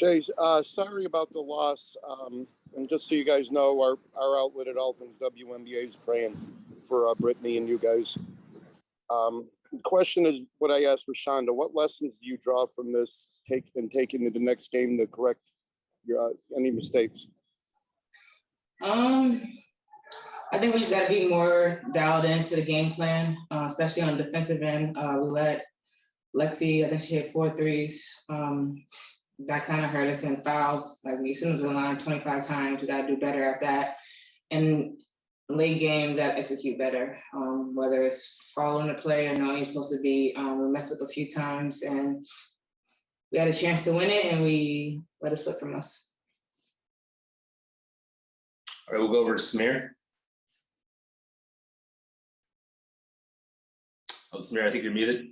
Shay, sorry about the loss. And just so you guys know, our outlet at All Things WNBA is praying for Brittany and you guys. The question is what I asked Rashonda. What lessons do you draw from this taking to the next game to correct your any mistakes? I think we just got to be more dialed into the game plan, especially on the defensive end. We let Lexi, I think she hit 4 threes. That kind of hurt us in fouls. Like we sent them to the line 25 times. We got to do better at that. And late game, we got to execute better. Whether it's following the play or knowing you're supposed to be, we messed up a few times and we had a chance to win it and we let it slip from us. All right, we'll go over to Samir. Oh, Samir, I think you're muted.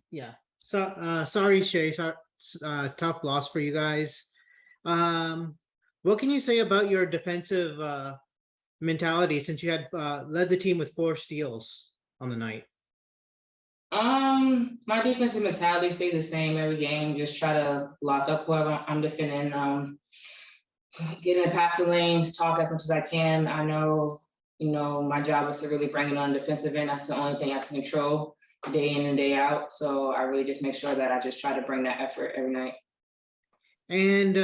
Yeah. So sorry, Shay. Tough loss for you guys. What can you say about your defensive mentality since you had led the team with 4 steals on the night? My defensive mentality stays the same every game. Just try to lock up whoever I'm defending. Get in the passing lanes, talk as much as I can. I know, my job is to really bring it on the defensive end. That's the only thing I can control day in and day out. So I really just make sure that I just try to bring that effort every night. And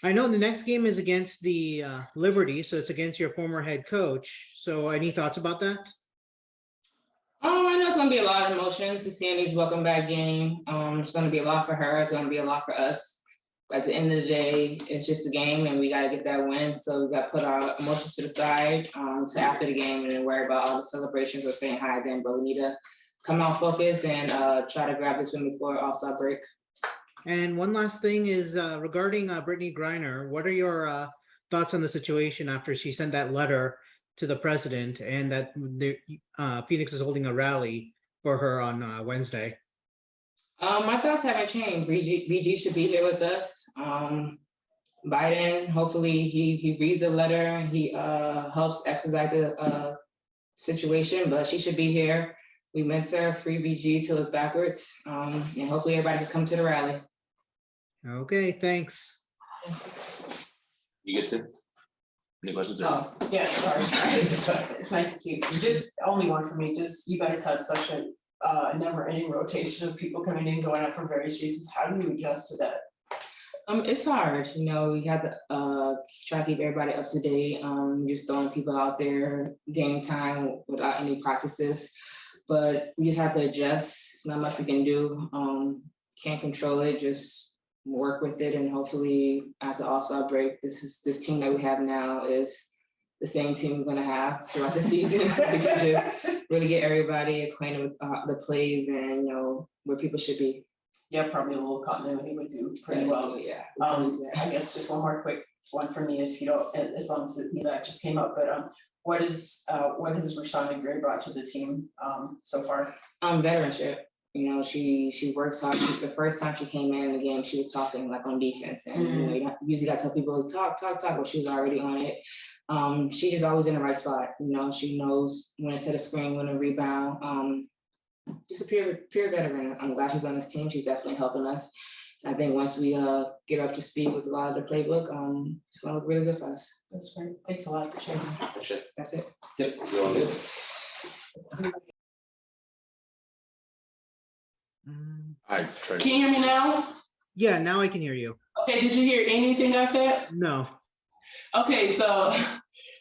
I know the next game is against the Liberty, so it's against your former head coach. So any thoughts about that? I know it's going to be a lot of emotions to Sandy's welcome back game. It's going to be a lot for her. It's going to be a lot for us. But at the end of the day, it's just a game and we got to get that win. So we got to put our emotions to the side to after the game and then worry about all the celebrations or saying hi again. But we need to come out focused and try to grab this win before All-Star break. And one last thing is regarding Brittany Griner. What are your thoughts on the situation after she sent that letter to the president and that Phoenix is holding a rally for her on Wednesday? My thoughts haven't changed. BG should be here with us. Biden, hopefully he reads the letter. He helps expedite the situation, but she should be here. We miss her. Free BG till it's backwards. And hopefully everybody can come to the rally. Okay, thanks. You get to? Any questions? Oh, yeah, sorry. It's nice to see you. Just only one for me. Just you guys have such a never-ending rotation of people coming in, going out for various reasons. How do you adjust to that? It's hard. We have to try to keep everybody up to date. Just throwing people out there, game time without any practices. But we just have to adjust. It's not much we can do. Can't control it. Just work with it, and hopefully after All-Star break, this team that we have now is the same team we're going to have throughout the season. So we can just really get everybody acquainted with the plays and where people should be. Yeah, probably a little continuity would do pretty well. Yeah. I guess just one more quick one for me, if you don't, as long as that just came up. But what has Rashonda Gray brought to the team so far? Veteranship. She works hard. The first time she came in the game, she was talking like on defense, and you usually got to tell people talk, but she was already on it. She just always in the right spot. She knows when to set a screen, when to rebound. Just a pure veteran. I'm glad she's on this team. She's definitely helping us. And I think once we get up to speed with a lot of the playbook, it's going to look really good for us. That's great. Thanks a lot for sharing. That's it. Yep, we're all good. Can you hear me now? Yeah, now I can hear you. Okay, did you hear anything I said? No. Okay, so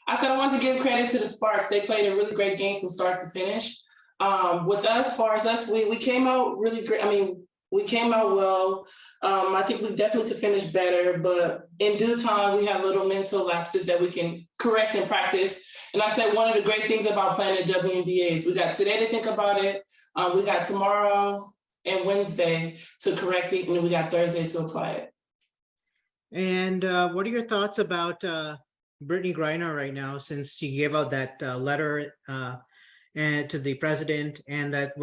I said I wanted to give credit to the Sparks. They played a really great game from start to finish. With us, as far as us, we came out really great. I mean, we came out well. I think we definitely could finish better, but in due time, we have little mental lapses that we can correct and practice. And I said one of the great things about playing the WNBA is we got today to think about it. We got tomorrow and Wednesday to correct it, and then we got Thursday to apply it. And what are your thoughts about Brittany Griner right now, since she gave out that letter and to the president, and that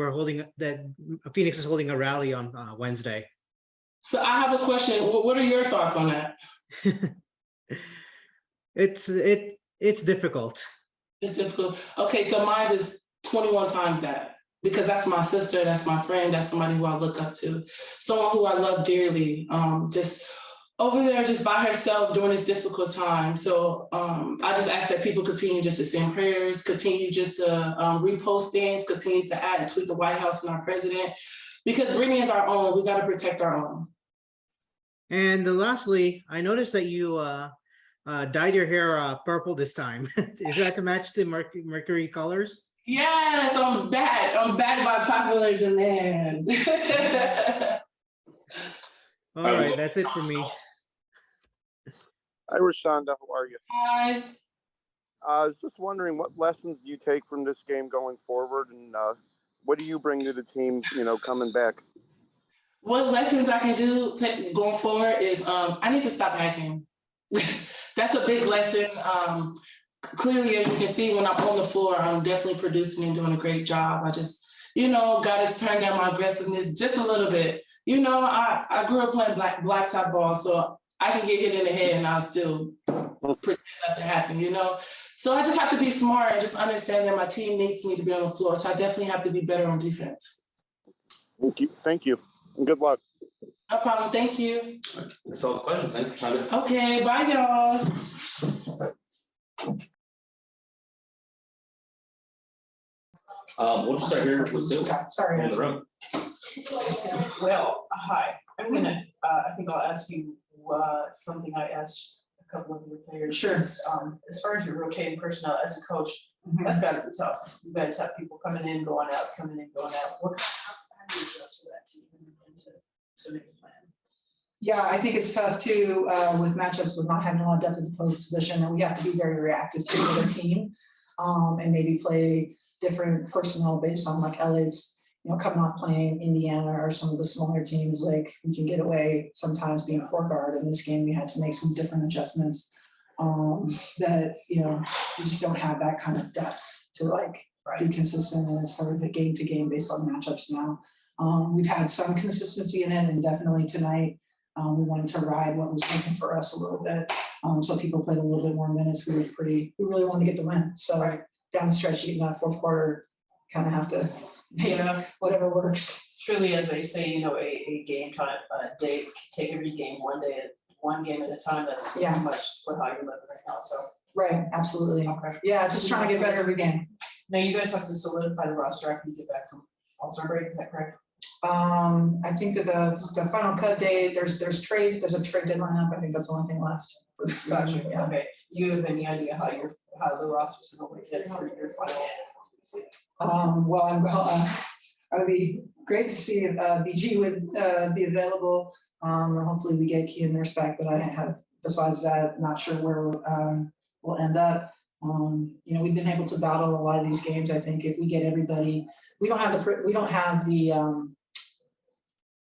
Phoenix is holding a rally on Wednesday? So I have a question. What are your thoughts on that? It's difficult. It's difficult. Okay, so mine is 21 times that. because that's my sister, that's my friend, that's somebody who I look up to, someone who I love dearly, just over there just by herself during this difficult time. So I just ask that people continue just to send prayers, continue just to repost things, continue to add and tweet the White House and our president, because Brittany is our own. We got to protect our own. And lastly, I noticed that you dyed your hair purple this time. Is that to match the Mercury colors? Yes, I'm back. I'm back by popular demand. All right, that's it for me. Hi, Rashonda. How are you? Hi. I was just wondering what lessons you take from this game going forward, and what do you bring to the team, coming back? What lessons I can do going forward is I need to stop hacking. That's a big lesson. Clearly, as you can see, when I'm on the floor, I'm definitely producing and doing a great job. I just, got to turn down my aggressiveness just a little bit. I grew up playing blacktop ball, so I can get hit in the head and I'll still pretend nothing happened, So I just have to be smart and just understand that my team needs me to be on the floor. So I definitely have to be better on defense. Thank you, and good luck. No problem. Thank you. That's all the questions. Thanks, Rashonda. Okay, bye, y'all. We'll just start here with Sue. Sorry. In the room. Well, hi, I'm gonna, I think I'll ask you, something I asked a couple of your players. Sure. As far as your rotating personnel as a coach, that's gotta be tough. You guys have people coming in, going out, coming in, going out. How do you adjust to that team and to make a plan? Yeah, I think it's tough too, with matchups with not having a lot of depth at the post position, and we have to be very reactive to the other team. And maybe play different personnel based on like LA's, coming off playing Indiana or some of the smaller teams, like we can get away sometimes being four guard. In this game, we had to make some different adjustments that, we just don't have that kind of depth to like be consistent, and it's sort of a game to game based on matchups now. We've had some consistency in it, and definitely tonight we wanted to ride what was working for us a little bit. So people played a little bit more minutes. We really wanted to get the win. So down the stretch, even that fourth quarter, kind of have to make whatever works. Truly, as they say, a game time, day, take every game one game at a time. That's pretty much how you're living right now. So Right, absolutely. okay. Yeah, just trying to get better every game. Now you guys have to solidify the roster after you get back from All-Star break. Is that correct? I think that the final cut day, there's a trade deadline up. I think that's the only thing left for the season. Gotcha. Yeah. Okay. Do you have any idea how the roster's going to get for your final? It would be great to see if BG would be available. And hopefully we get Key and Nurse back, but besides that, not sure where we'll end up. We've been able to battle a lot of these games. I think if we get everybody, we don't have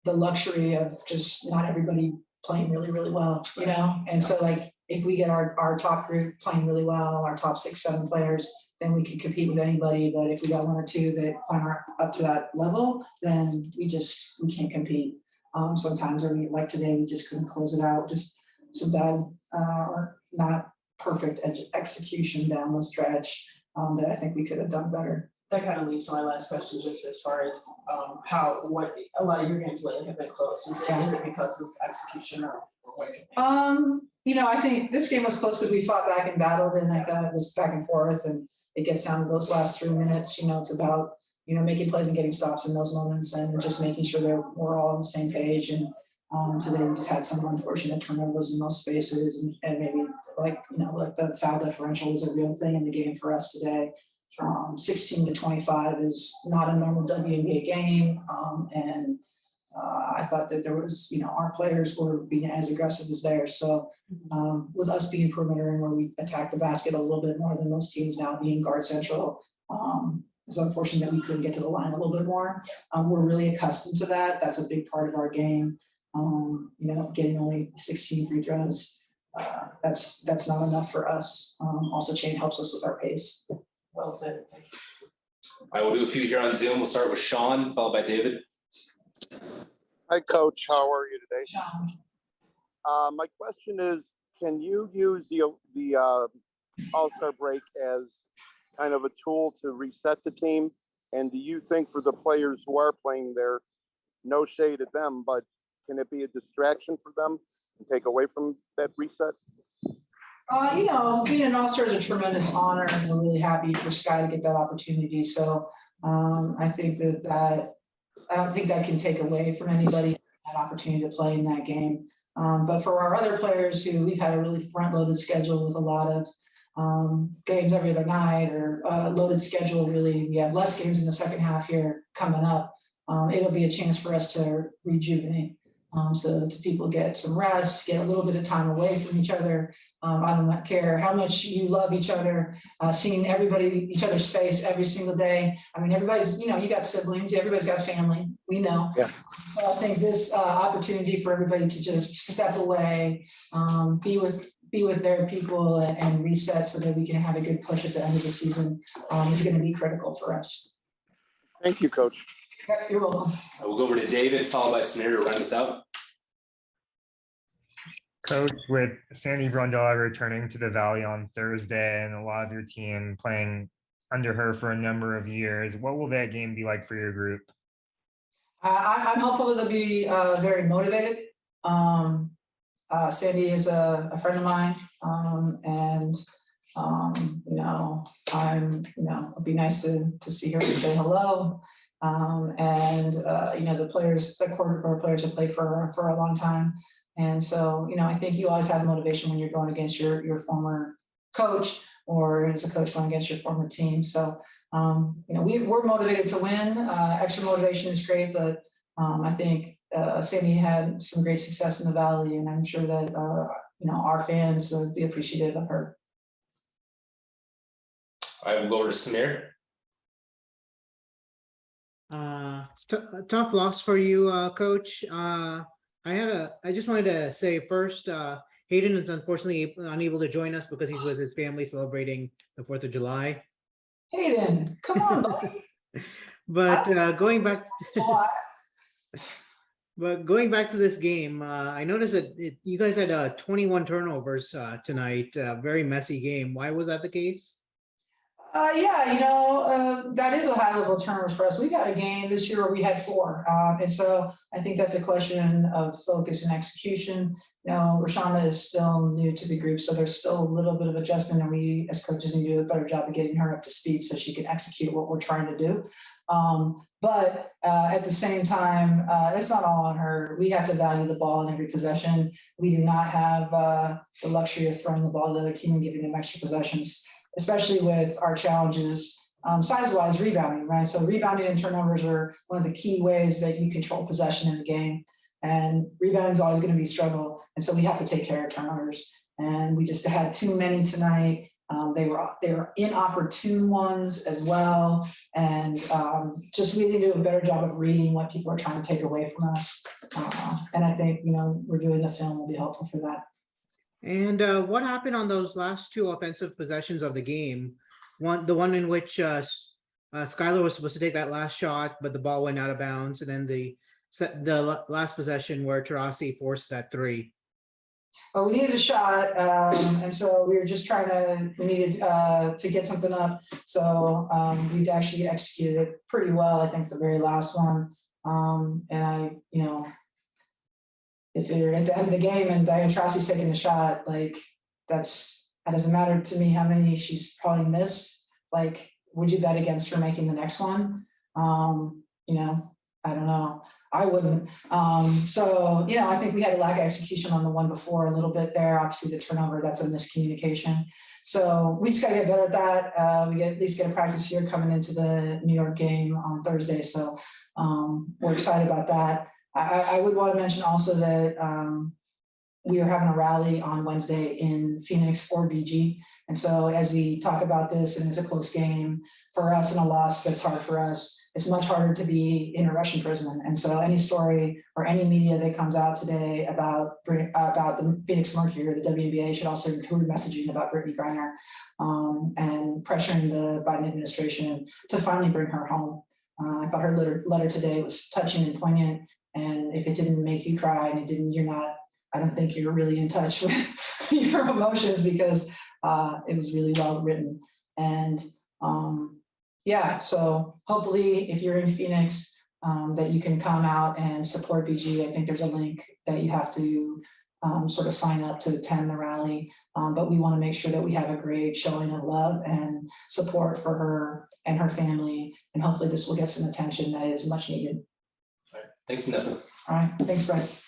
the luxury of just not everybody playing really, really well, And so like, if we get our top group playing really well, our top 6-7 players, then we can compete with anybody. But if we got one or two that aren't up to that level, then we can't compete. Sometimes, or like today, we just couldn't close it out. Just some bad, or not perfect execution down the stretch that I think we could have done better. That kind of leads to my last question, just as far as what a lot of your games lately have been close. Is it because of execution or what do you think? I think this game was close because we fought back and battled, and I thought it was back and forth, and it gets down to those last 3 minutes. It's about making plays and getting stops in those moments, and just making sure that we're all on the same page. And today we just had some unfortunate turnovers in most spaces, and maybe like the foul differential is a real thing in the game for us today. 16-25 is not a normal WNBA game, and I thought that there was, our players were being as aggressive as theirs. So with us being perimeter and where we attack the basket a little bit more than most teams now, being guard central, it's unfortunate that we couldn't get to the line a little bit more. We're really accustomed to that. That's a big part of our game. Getting only 16 free throws, that's not enough for us. Also, Chain helps us with our pace. Well said. Thank you. I will do a few here on Zoom. We'll start with Sean, followed by David. Hi, Coach. How are you today? Sean. My question is, can you use the All-Star break as kind of a tool to reset the team And do you think for the players who are playing there, no shade at them, but can it be a distraction for them and take away from that reset? Being an all-star is a tremendous honor, and we're really happy for Sky to get that opportunity. So I think that I don't think that can take away from anybody that opportunity to play in that game. But for our other players who we've had a really front-loaded schedule with a lot of games every other night, or loaded schedule, really, we have less games in the second half here coming up. It'll be a chance for us to rejuvenate. So to people get some rest, get a little bit of time away from each other. I don't care how much you love each other, seeing each other's face every single day. I mean, everybody's, you got siblings, everybody's got family, we know. Yeah. So I think this opportunity for everybody to just step away, be with their people and reset so that we can have a good push at the end of the season is going to be critical for us. Thank you, Coach. You're welcome. We'll go over to David, followed by Samir to round us out. Coach, with Sandy Brondella returning to the Valley on Thursday and a lot of your team playing under her for a number of years, what will that game be like for your group? I'm hopeful they'll be very motivated. Sandy is a friend of mine, and it'd be nice to see her and say hello. The players, the core players have played for a long time. And so, I think you always have motivation when you're going against your former coach, or as a coach going against your former team. So, we're motivated to win. Extra motivation is great, but I think Sandy had some great success in the Valley, and I'm sure that, our fans would be appreciative of her. All right, we'll go over to Samir. Tough loss for you, Coach. I just wanted to say first, Hayden is unfortunately unable to join us because he's with his family celebrating the 4th of July. Hayden, come on, buddy. But going back to this game, I noticed that you guys had 21 turnovers tonight. Very messy game. Why was that the case? That is a high level of turnovers for us. We got a game this year where we had 4. And so I think that's a question of focus and execution. Rashana is still new to the group, so there's still a little bit of adjustment, and we as coaches need to do a better job of getting her up to speed so she can execute what we're trying to do. But at the same time, it's not all on her. We have to value the ball in every possession. We do not have the luxury of throwing the ball to the other team and giving them extra possessions, especially with our challenges size-wise, rebounding, right? So rebounding and turnovers are one of the key ways that you control possession in the game. And rebounding is always going to be a struggle. And so we have to take care of turnovers. And we just had too many tonight. They were inopportune ones as well. And just we need to do a better job of reading what people are trying to take away from us. And I think, reviewing the film will be helpful for that. And what happened on those last 2 offensive possessions of the game? The one in which Skylar was supposed to take that last shot, but the ball went out of bounds, and then the last possession where Tarasi forced that 3. Well, we needed a shot, and so we were just we needed to get something up. So we actually executed it pretty well, I think, the very last one. And if you're at the end of the game and Diane Tarasi's taking the shot, that doesn't matter to me how many she's probably missed. Would you bet against her making the next one? I don't know. I wouldn't. I think we had a lack of execution on the one before a little bit there. Obviously, the turnover, that's a miscommunication. So we just got to get better at that. We at least get a practice here coming into the New York game on Thursday. So we're excited about that. I would want to mention also that we are having a rally on Wednesday in Phoenix for BG. And so as we talk about this, and it's a close game for us and a loss that's hard for us, it's much harder to be in a Russian prison. And so any story or any media that comes out today about the Phoenix Mercury or the WNBA should also include messaging about Brittany Griner and pressuring the Biden administration to finally bring her home. I thought her letter today was touching and poignant. And if it didn't make you cry and I don't think you're really in touch with your emotions, because it was really well written. And yeah, so hopefully if you're in Phoenix, that you can come out and support BG. I think there's a link that you have to sort of sign up to attend the rally. But we want to make sure that we have a great showing of love and support for her and her family. And hopefully this will get some attention that is much needed. Thanks, Vanessa. All right, thanks, Bryce.